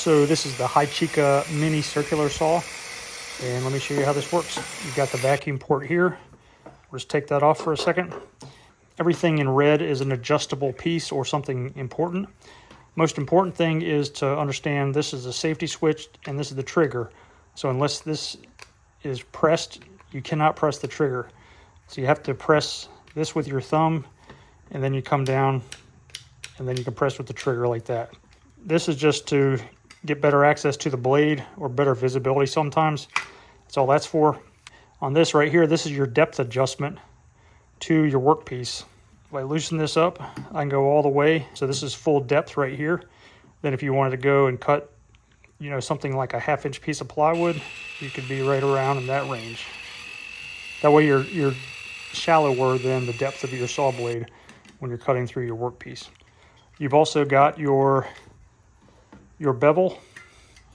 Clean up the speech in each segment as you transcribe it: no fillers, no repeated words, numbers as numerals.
So this is the Hychika mini circular saw, and let me show you how this works. You've got the vacuum port here. We'll just take that off for a second. Everything in red is an adjustable piece or something important. Most important thing is to understand this is a safety switch and this is the trigger. So unless this is pressed, you cannot press the trigger. So you have to press this with your thumb, and then you come down, and then you can press with the trigger like that. This is just to get better access to the blade or better visibility sometimes. That's all that's for. On this right here, this is your depth adjustment to your workpiece. If I loosen this up, I can go all the way. So this is full depth right here. Then if you wanted to go and cut, something like a 1/2 inch piece of plywood, you could be right around in that range. That way you're shallower than the depth of your saw blade when you're cutting through your workpiece. You've also got your bevel.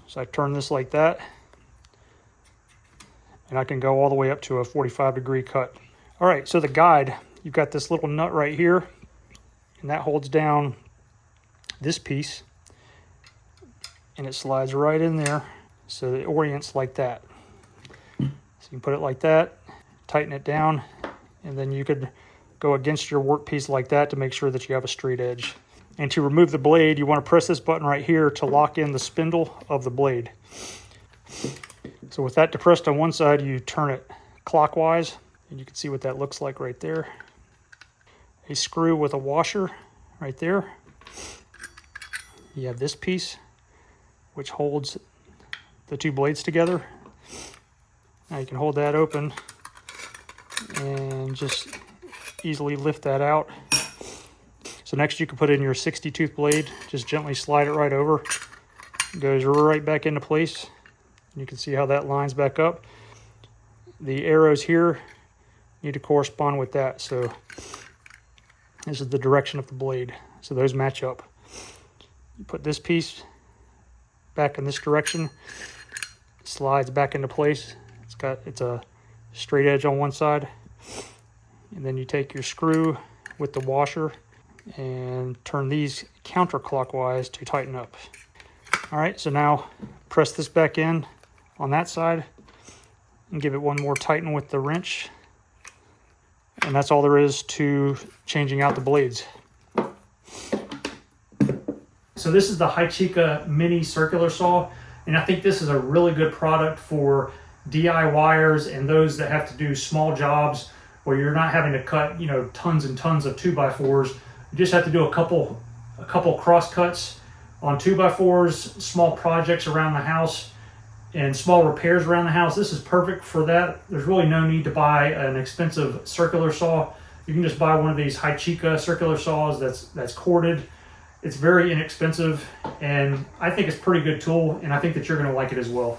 So I turn this like that, and I can go all the way up to a 45-degree cut. All right, so the guide, you've got this little nut right here, and that holds down this piece, and it slides right in there, so it orients like that. So you can put it like that, tighten it down, and then you could go against your workpiece like that to make sure that you have a straight edge. And to remove the blade, you want to press this button right here to lock in the spindle of the blade. So with that depressed on one side, you turn it clockwise, and you can see what that looks like right there. A screw with a washer right there. You have this piece, which holds the two blades together. Now you can hold that open and just easily lift that out. So next you can put in your 60 tooth blade, just gently slide it right over. It goes right back into place. You can see how that lines back up. The arrows here need to correspond with that. So this is the direction of the blade. So those match up. You put this piece back in this direction, slides back into place. It's a straight edge on one side. And then you take your screw with the washer and turn these counterclockwise to tighten up. All right, so now press this back in on that side and give it one more tighten with the wrench. And that's all there is to changing out the blades. So this is the Hychika mini circular saw, and I think this is a really good product for DIYers and those that have to do small jobs where you're not having to cut, tons and tons of 2x4s. You just have to do a couple cross cuts on 2x4s, small projects around the house, and small repairs around the house. This is perfect for that. There's really no need to buy an expensive circular saw. You can just buy one of these Hychika circular saws that's corded. It's very inexpensive, and I think it's a pretty good tool, and I think that you're going to like it as well.